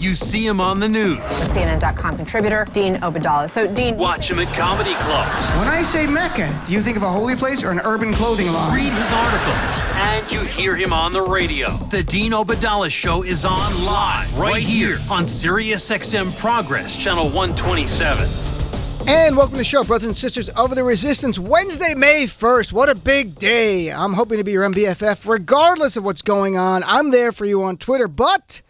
You see him on the news. CNN.com contributor, Dean Obeidallah. So, Dean... Watch him at comedy clubs. When I say Mecca, do you think of a holy place or an urban clothing line? Read his articles. And you hear him on the radio. The Dean Obeidallah Show is on live right here on SiriusXM Progress, Channel 127. And welcome to the show, brothers and sisters of the resistance. Wednesday, May 1st. What a big day. I'm hoping to be your MBFF regardless of what's going on. I'm there for you on Twitter, but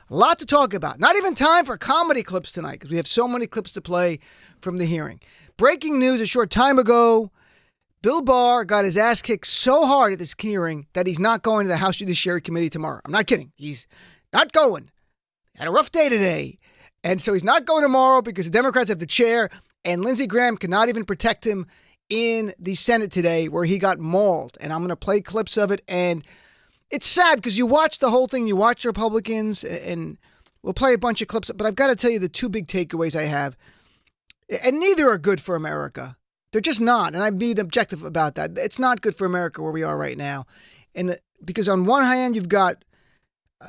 a lot to talk about. Not even time for comedy clips tonight because we have so many clips to play from the hearing. Breaking news a short time ago. Bill Barr got his ass kicked so hard at this hearing that he's not going to the House Judiciary Committee tomorrow. I'm not kidding. He's not going. Had a rough day today. And so he's not going tomorrow because the Democrats have the chair. And Lindsey Graham cannot even protect him in the Senate today where he got mauled. And I'm going to play clips of it. And it's sad because you watch the whole thing. You watch the Republicans and we'll play a bunch of clips. But I've got to tell you the two big takeaways I have. And neither are good for America. They're just not. And I've been objective about that. It's not good for America where we are right now. Because on one hand, you've got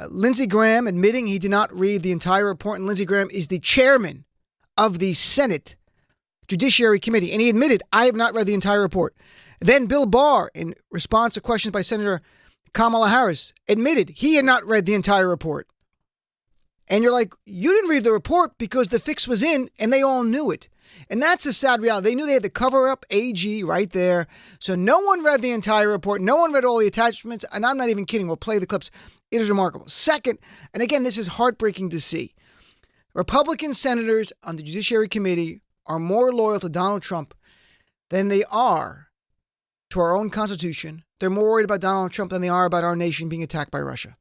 Lindsey Graham admitting he did not read the entire report. And Lindsey Graham is the chairman of the Senate Judiciary Committee. And he admitted, I have not read the entire report. Then Bill Barr, in response to questions by Senator Kamala Harris, admitted he had not read the entire report. And you're like, you didn't read the report because the fix was in and they all knew it. And that's a sad reality. They knew they had to cover up AG right there. So no one read the entire report. No one read all the attachments. And I'm not even kidding. We'll play the clips. It is remarkable. Second, and again, this is heartbreaking to see. Republican senators on the Judiciary Committee are more loyal to Donald Trump than they are to our own Constitution. They're more worried about Donald Trump than they are about our nation being attacked by Russia.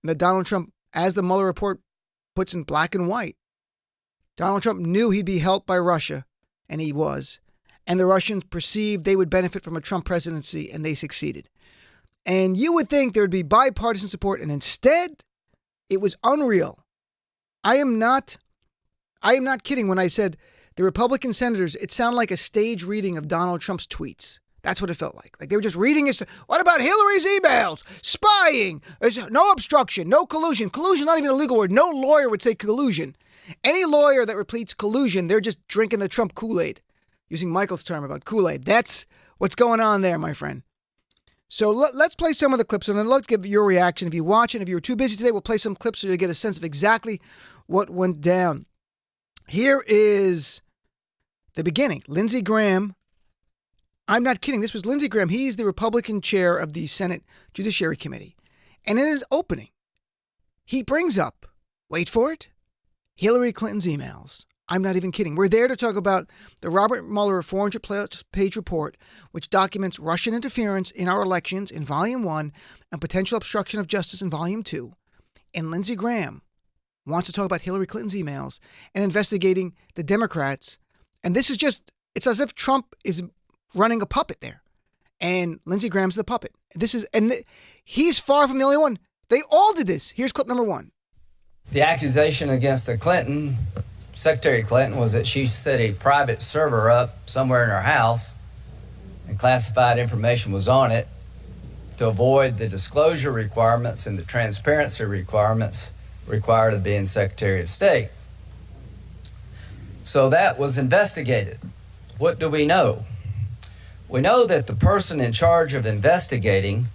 And that Donald Trump, as the Mueller report puts in black and white, Donald Trump knew he'd be helped by Russia, and he was. And the Russians perceived they would benefit from a Trump presidency, and they succeeded. And you would think there would be bipartisan support, and instead, it was unreal. I am not kidding when I said the Republican senators, it sounded like a stage reading of Donald Trump's tweets. That's what it felt like. Like they were just reading his, what about Hillary's emails? Spying. There's no obstruction, no collusion. Collusion, not even a legal word. No lawyer would say collusion. Any lawyer that repeats collusion, they're just drinking the Trump Kool-Aid. Using Michael's term about Kool-Aid. That's what's going on there, my friend. So let's play some of the clips, and I'd love to give your reaction. If you watch it, if you were too busy today, we'll play some clips so you'll get a sense of exactly what went down. Here is the beginning. Lindsey Graham. I'm not kidding. This was Lindsey Graham. He's the Republican chair of the Senate Judiciary Committee. And in his opening, he brings up, wait for it, Hillary Clinton's emails. I'm not even kidding. We're there to talk about the Robert Mueller 400-page report, which documents Russian interference in our elections in Volume 1 and potential obstruction of justice in Volume 2. And Lindsey Graham wants to talk about Hillary Clinton's emails and investigating the Democrats. And this is just, it's as if Trump is running a puppet there. And Lindsey Graham's the puppet. He's far from the only one. They all did this. Here's clip number 1. The accusation against Secretary Clinton, was that she set a private server up somewhere in her house and classified information was on it to avoid the disclosure requirements and the transparency requirements required of being Secretary of State. So that was investigated. What do we know? We know that the person in charge of investigating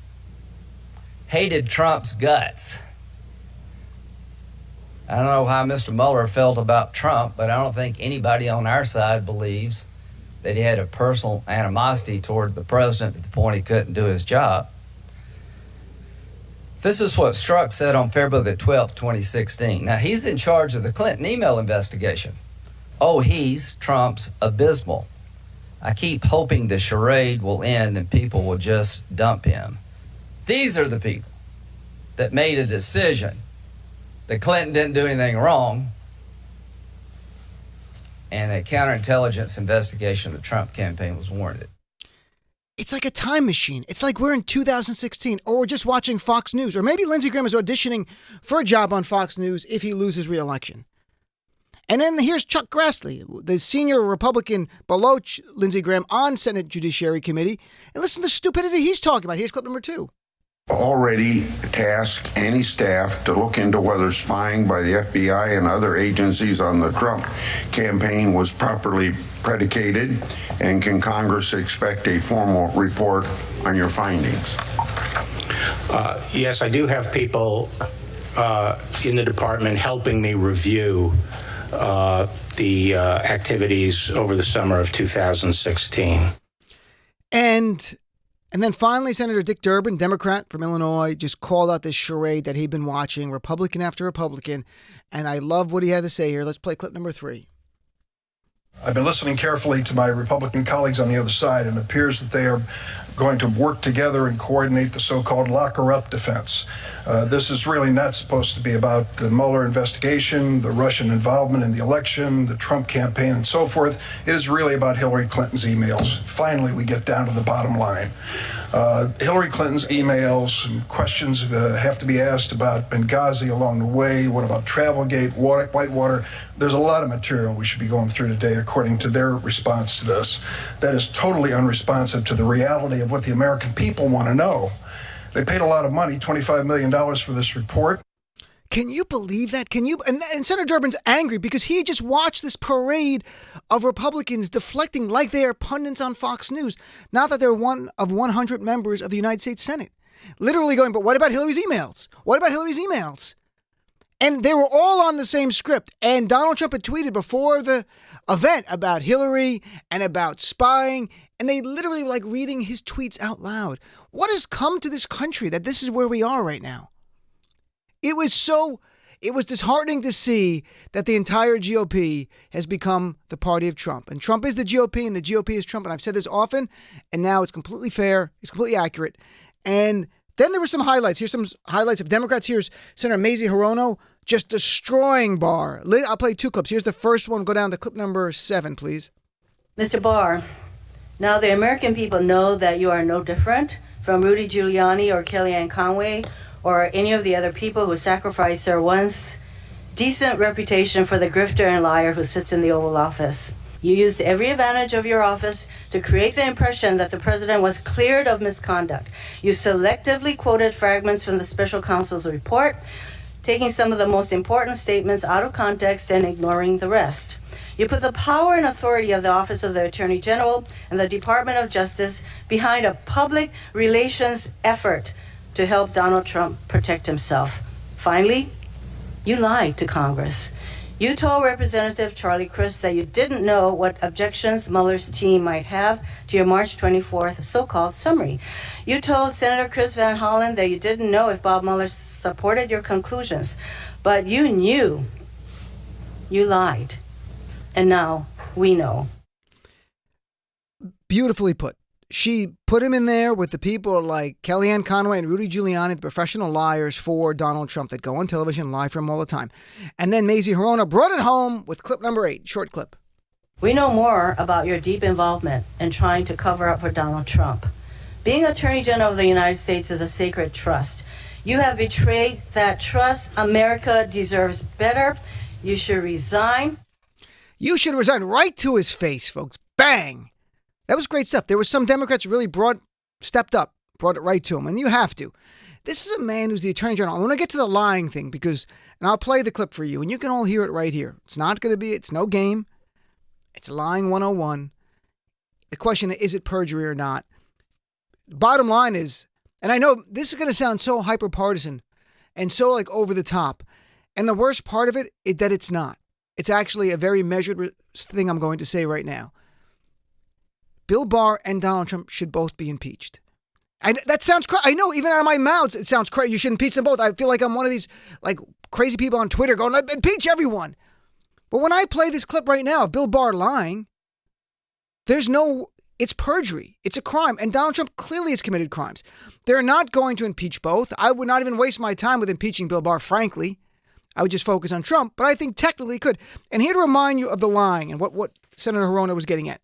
hated Trump's guts. I don't know how Mr. Mueller felt about Trump, but I don't think anybody on our side believes that he had a personal animosity toward the president to the point he couldn't do his job. This is what Strzok said on February the 12th, 2016. Now, he's in charge of the Clinton email investigation. Oh, he's Trump's abysmal. I keep hoping the charade will end and people will just dump him. These are the people that made a decision that Clinton didn't do anything wrong, and a counterintelligence investigation of the Trump campaign was warranted. It's like a time machine. It's like we're in 2016, or we're just watching Fox News, or maybe Lindsey Graham is auditioning for a job on Fox News if he loses re-election. And then here's Chuck Grassley, the senior Republican below Lindsey Graham on Senate Judiciary Committee, and listen to the stupidity he's talking about. Here's clip number 2. already tasked any staff to look into whether spying by the FBI and other agencies on the Trump campaign was properly predicated, and can Congress expect a formal report on your findings? Yes, I do have people in the department helping me review the activities over the summer of 2016. And then finally, Senator Dick Durbin, Democrat from Illinois, just called out this charade that he'd been watching, Republican after Republican. And I love what he had to say here. Let's play clip number 3. I've been listening carefully to my Republican colleagues on the other side, and it appears that they are going to work together and coordinate the so-called locker-up defense. This is really not supposed to be about the Mueller investigation, the Russian involvement in the election, the Trump campaign, and so forth. It is really about Hillary Clinton's emails. Finally, we get down to the bottom line. Hillary Clinton's emails and questions have to be asked about Benghazi along the way. What about Travelgate, Whitewater? There's a lot of material we should be going through today according to their response to this. That is totally unresponsive to the reality of what the American people want to know. They paid a lot of money, $25 million for this report. Can you believe that? Can you? And Senator Durbin's angry because he just watched this parade of Republicans deflecting like they are pundits on Fox News. Not that they're one of 100 members of the United States Senate. Literally going, but what about Hillary's emails? What about Hillary's emails? And they were all on the same script. And Donald Trump had tweeted before the event about Hillary and about spying. And they literally were like reading his tweets out loud. What has come to this country that this is where we are right now? It was disheartening to see that the entire GOP has become the party of Trump. And Trump is the GOP and the GOP is Trump. And I've said this often, and now it's completely fair. It's completely accurate. And then there were some highlights. Here's some highlights of Democrats. Here's Senator Mazie Hirono just destroying Barr. I'll play 2 clips. Here's the first one. Go down to clip number 7, please. Mr. Barr, now the American people know that you are no different from Rudy Giuliani or Kellyanne Conway or any of the other people who sacrificed their once decent reputation for the grifter and liar who sits in the Oval Office. You used every advantage of your office to create the impression that the president was cleared of misconduct. You selectively quoted fragments from the special counsel's report, taking some of the most important statements out of context and ignoring the rest. You put the power and authority of the Office of the Attorney General and the Department of Justice behind a public relations effort to help Donald Trump protect himself. Finally, you lied to Congress. You told Representative Charlie Crist that you didn't know what objections Mueller's team might have to your March 24th so-called summary. You told Senator Chris Van Hollen that you didn't know if Bob Mueller supported your conclusions, but you knew. You lied. And now we know. Beautifully put. She put him in there with the people like Kellyanne Conway and Rudy Giuliani, the professional liars for Donald Trump that go on television and lie for him all the time. And then Mazie Hirono brought it home with clip number 8, short clip. We know more about your deep involvement in trying to cover up for Donald Trump. Being Attorney General of the United States is a sacred trust. You have betrayed that trust. America deserves better. You should resign. You should resign right to his face, folks. Bang. That was great stuff. There was some Democrats really stepped up, brought it right to him, and you have to. This is a man who's the Attorney General. I want to get to the lying thing and I'll play the clip for you, and you can all hear it right here. It's no game. It's lying 101. The question is it perjury or not? Bottom line is, and I know this is going to sound so hyper-partisan and so like over the top, and the worst part of it is that it's not. It's actually a very measured thing I'm going to say right now. Bill Barr and Donald Trump should both be impeached. And that sounds crazy. I know, even out of my mouth, it sounds crazy. You should impeach them both. I feel like I'm one of these like crazy people on Twitter going, impeach everyone. But when I play this clip right now of Bill Barr lying, it's perjury. It's a crime. And Donald Trump clearly has committed crimes. They're not going to impeach both. I would not even waste my time with impeaching Bill Barr, frankly. I would just focus on Trump, but I think technically he could. And here to remind you of the lying and what Senator Hirono was getting at.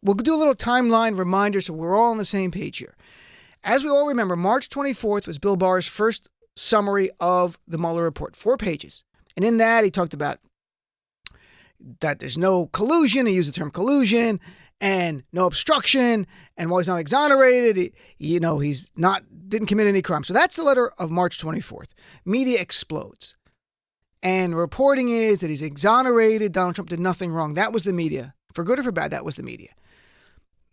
We'll do a little timeline reminder so we're all on the same page here. As we all remember, March 24th was Bill Barr's first summary of the Mueller report, 4 pages. And in that, he talked about that there's no collusion. He used the term collusion. and no obstruction, and while he's not exonerated, didn't commit any crime. So that's the letter of March 24th. Media explodes. And reporting is that he's exonerated. Donald Trump did nothing wrong. That was the media. For good or for bad, that was the media.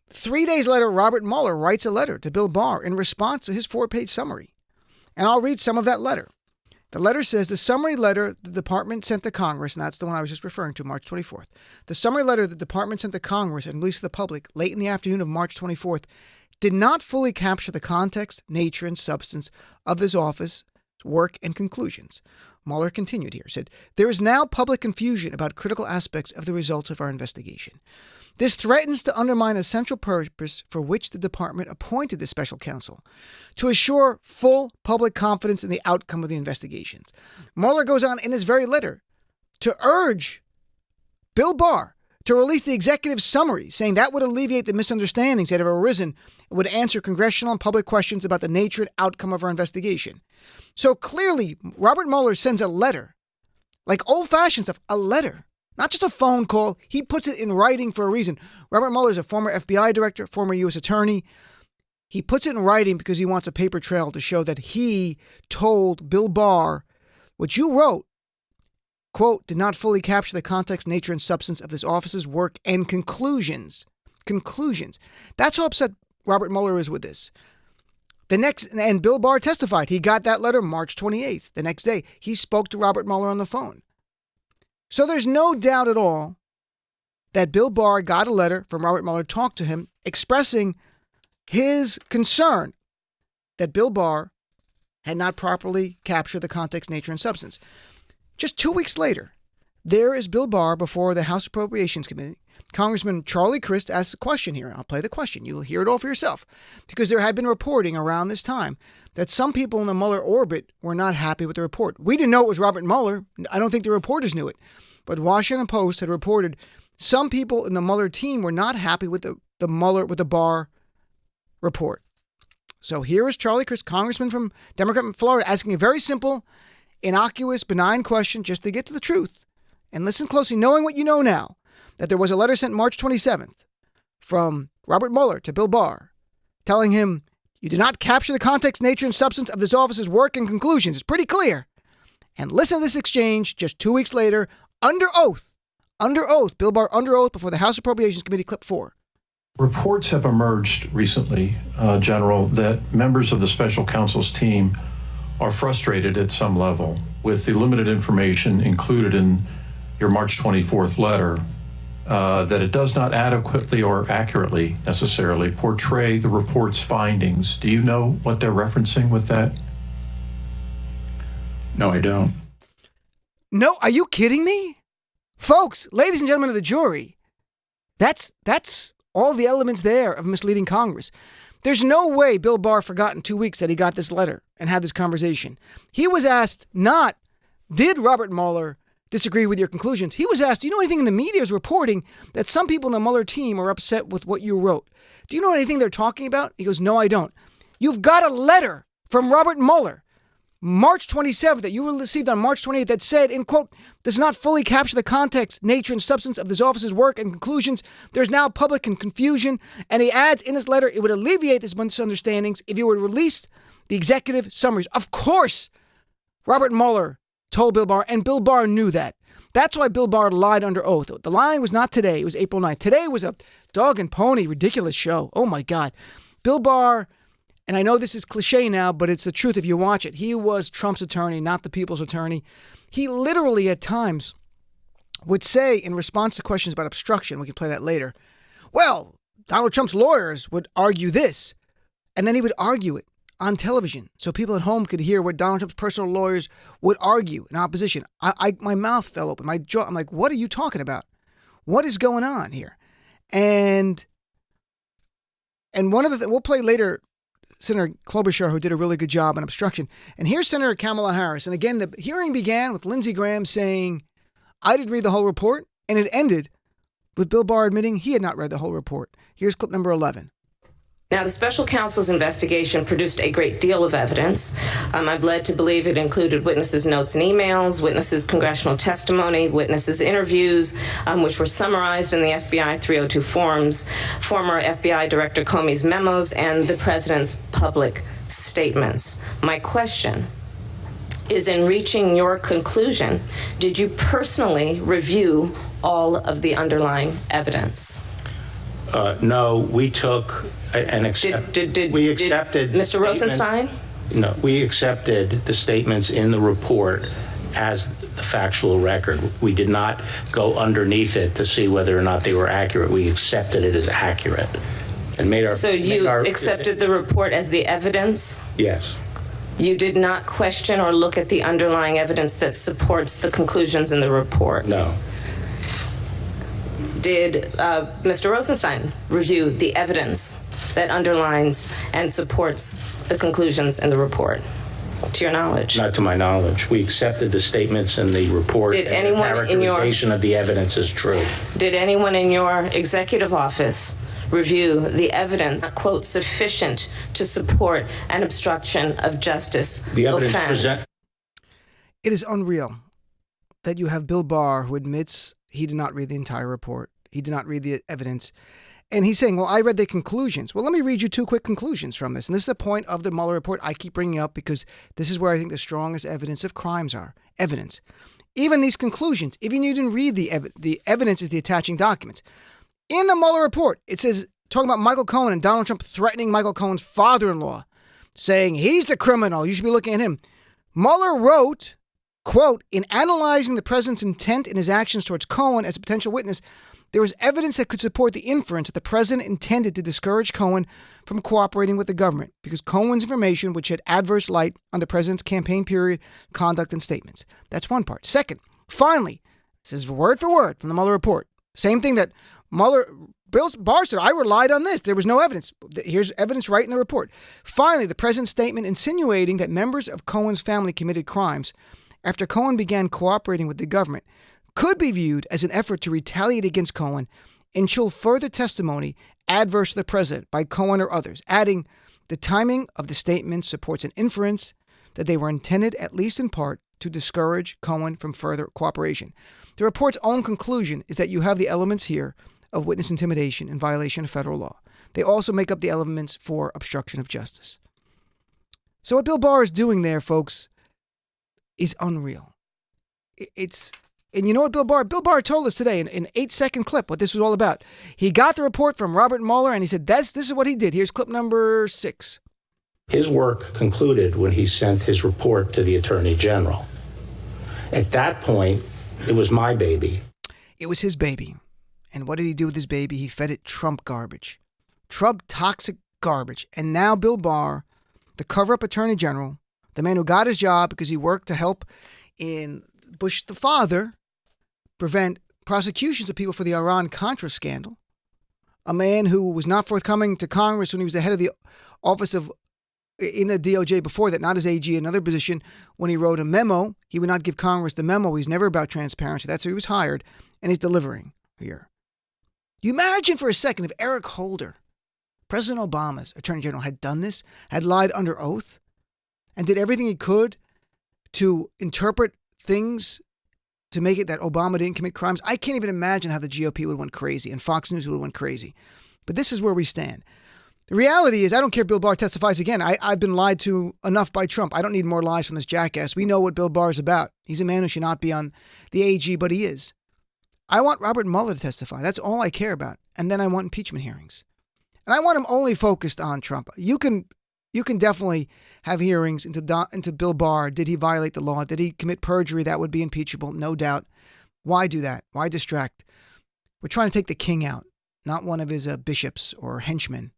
3 days later, Robert Mueller writes a letter to Bill Barr in response to his 4-page summary. And I'll read some of that letter. The letter says the summary letter the department sent to Congress, and that's the one I was just referring to, March 24th. The summary letter the department sent to Congress and released to the public late in the afternoon of March 24th did not fully capture the context, nature, and substance of this office's work and conclusions. Mueller continued here, said, there is now public confusion about critical aspects of the results of our investigation. This threatens to undermine a central purpose for which the department appointed the special counsel, to assure full public confidence in the outcome of the investigations. Mueller goes on in his very letter to urge Bill Barr to release the executive summary, saying that would alleviate the misunderstandings that have arisen and would answer congressional and public questions about the nature and outcome of our investigation. So clearly, Robert Mueller sends a letter, like old-fashioned stuff, a letter. Not just a phone call. He puts it in writing for a reason. Robert Mueller is a former FBI director, former U.S. attorney. He puts it in writing because he wants a paper trail to show that he told Bill Barr what you wrote, quote, did not fully capture the context, nature, and substance of this office's work and conclusions. Conclusions. That's how upset Robert Mueller is with this. And Bill Barr testified. He got that letter March 28th. The next day, he spoke to Robert Mueller on the phone. So there's no doubt at all that Bill Barr got a letter from Robert Mueller, talked to him, expressing his concern that Bill Barr had not properly captured the context, nature, and substance. Just 2 weeks later, there is Bill Barr before the House Appropriations Committee. Congressman Charlie Crist asks a question here. I'll play the question. You'll hear it all for yourself. Because there had been reporting around this time that some people in the Mueller orbit were not happy with the report. We didn't know it was Robert Mueller. I don't think the reporters knew it. But Washington Post had reported some people in the Mueller team were not happy with the Barr report. So here is Charlie Crist, congressman from Democrat from Florida, asking a very simple, innocuous, benign question just to get to the truth. And listen closely, knowing what you know now, that there was a letter sent March 27th from Robert Mueller to Bill Barr telling him, you did not capture the context, nature, and substance of this office's work and conclusions. It's pretty clear. And listen to this exchange just 2 weeks later, under oath, Bill Barr under oath before the House Appropriations Committee, clip 4. Reports have emerged recently, General, that members of the special counsel's team are frustrated at some level with the limited information included in your March 24th letter, that it does not adequately or accurately necessarily portray the report's findings. Do you know what they're referencing with that? No, I don't. No, are you kidding me? Folks, ladies and gentlemen of the jury, that's all the elements there of misleading Congress. There's no way Bill Barr forgot in 2 weeks that he got this letter and had this conversation. He was asked not, did Robert Mueller disagree with your conclusions? He was asked, do you know anything in the media is reporting that some people in the Mueller team are upset with what you wrote? Do you know anything they're talking about? He goes, no, I don't. You've got a letter from Robert Mueller, March 27th, that you received on March 28th that said, in quote, does not fully capture the context, nature, and substance of this office's work and conclusions. There's now public confusion. And he adds in this letter, it would alleviate these misunderstandings if you would release the executive summaries. Of course, Robert Mueller told Bill Barr, and Bill Barr knew that. That's why Bill Barr lied under oath. The lying was not today. It was April 9th. Today was a dog and pony ridiculous show. Oh, my God. Bill Barr, and I know this is cliche now, but it's the truth if you watch it. He was Trump's attorney, not the people's attorney. He literally at times would say in response to questions about obstruction, we can play that later, well, Donald Trump's lawyers would argue this, and then he would argue it on television so people at home could hear what Donald Trump's personal lawyers would argue in opposition. My mouth fell open, my jaw. I'm like, what are you talking about? What is going on here? And one of the things, we'll play later, Senator Klobuchar, who did a really good job on obstruction. And here's Senator Kamala Harris. And again, the hearing began with Lindsey Graham saying, I didn't read the whole report. And it ended with Bill Barr admitting he had not read the whole report. Here's clip number 11. Now, the special counsel's investigation produced a great deal of evidence. I'm led to believe it included witnesses' notes and emails, witnesses' congressional testimony, witnesses' interviews, which were summarized in the FBI 302 forms, former FBI Director Comey's memos, and the president's public statements. My question is, in reaching your conclusion, did you personally review all of the underlying evidence? No, we took and accepted. We accepted. Did Mr. Rosenstein? No, we accepted the statements in the report as the factual record. We did not go underneath it to see whether or not they were accurate. We accepted it as accurate and made our. So you accepted the report as the evidence? Yes. You did not question or look at the underlying evidence that supports the conclusions in the report? No. Did Mr. Rosenstein review the evidence that underlines and supports the conclusions in the report, to your knowledge? Not to my knowledge. We accepted the statements in the report. Did and anyone the characterization of the evidence is true. Did anyone in your executive office review the evidence, quote, sufficient to support an obstruction of justice The evidence offense? It is unreal that you have Bill Barr, who admits he did not read the entire report. He did not read the evidence. And he's saying, well, I read the conclusions. Well, let me read you two quick conclusions from this. And this is the point of the Mueller report I keep bringing up because this is where I think the strongest evidence of crimes are. Evidence. Even these conclusions, even you didn't read the evidence is the attaching documents. In the Mueller report, it says, talking about Michael Cohen and Donald Trump threatening Michael Cohen's father-in-law, saying he's the criminal. You should be looking at him. Mueller wrote, quote, in analyzing the president's intent in his actions towards Cohen as a potential witness, there was evidence that could support the inference that the president intended to discourage Cohen from cooperating with the government because Cohen's information would shed adverse light on the president's campaign period, conduct, and statements. That's one part. Second, finally, this is word for word from the Mueller report. Same thing that Bill Barr said, I relied on this. There was no evidence. Here's evidence right in the report. Finally, the president's statement insinuating that members of Cohen's family committed crimes after Cohen began cooperating with the government could be viewed as an effort to retaliate against Cohen and show further testimony adverse to the president by Cohen or others, adding, the timing of the statement supports an inference that they were intended, at least in part, to discourage Cohen from further cooperation. The report's own conclusion is that you have the elements here of witness intimidation in violation of federal law. They also make up the elements for obstruction of justice. So what Bill Barr is doing there, folks, is unreal. And you know what Bill Barr told us today in an 8-second clip what this was all about. He got the report from Robert Mueller and he said, this is what he did. Here's clip number 6. His work concluded when he sent his report to the Attorney General. At that point, it was my baby. It was his baby. And what did he do with his baby? He fed it Trump garbage. Trump toxic garbage. And now Bill Barr, the cover-up Attorney General, the man who got his job because he worked to help in Bush the father prevent prosecutions of people for the Iran-Contra scandal, a man who was not forthcoming to Congress when he was the head of the office of in the DOJ before that, not as AG, another position, when he wrote a memo. He would not give Congress the memo. He's never about transparency. That's who he was hired, and he's delivering here. You imagine for a second if Eric Holder, President Obama's Attorney General, had done this, had lied under oath, and did everything he could to interpret things to make it that Obama didn't commit crimes. I can't even imagine how the GOP would have went crazy and Fox News would have went crazy. But this is where we stand. The reality is, I don't care if Bill Barr testifies again. I've been lied to enough by Trump. I don't need more lies from this jackass. We know what Bill Barr is about. He's a man who should not be on the AG, but he is. I want Robert Mueller to testify. That's all I care about. And then I want impeachment hearings. And I want them only focused on Trump. You can definitely have hearings into Bill Barr. Did he violate the law? Did he commit perjury? That would be impeachable, no doubt. Why do that? Why distract? We're trying to take the king out, not one of his bishops or henchmen.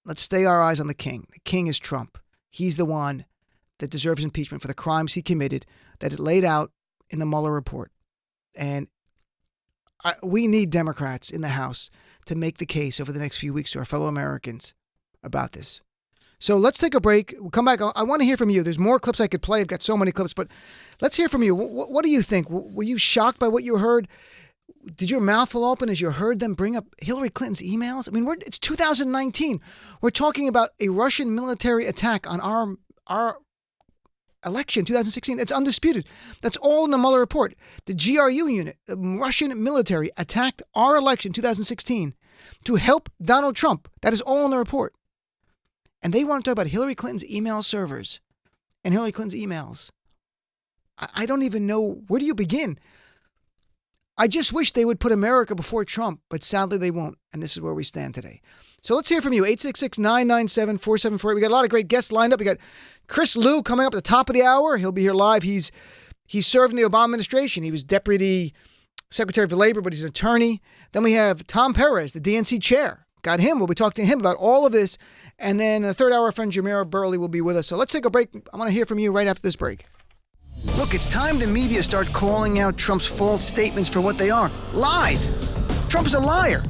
Let's stay our eyes on the king. The king is Trump. He's the one that deserves impeachment for the crimes he committed that is laid out in the Mueller report. And we need Democrats in the House to make the case over the next few weeks to our fellow Americans about this. So let's take a break. We'll come back. I want to hear from you. There's more clips I could play. I've got so many clips, but let's hear from you. What do you think? Were you shocked by what you heard? did your mouth fall open as you heard them bring up Hillary Clinton's emails? I mean, it's 2019. We're talking about a Russian military attack on our election, 2016. It's undisputed. That's all in the Mueller report. The GRU unit, the Russian military, attacked our election, 2016, to help Donald Trump. That is all in the report. And they want to talk about Hillary Clinton's email servers and Hillary Clinton's emails. I don't even know, where do you begin? I just wish they would put America before Trump, but sadly they won't. And this is where we stand today. So let's hear from you, 866-997-4748. We got a lot of great guests lined up. We got Chris Liu coming up at the top of the hour. He'll be here live. He's served in the Obama administration. He was Deputy Secretary of Labor, but he's an attorney. Then we have Tom Perez, the DNC chair. Got him. We'll be talking to him about all of this. And then the third hour, our friend Jamira Burley will be with us. So let's take a break. I want to hear from you right after this break. Look, it's time the media start calling out Trump's false statements for what they are. Lies. Trump is a liar.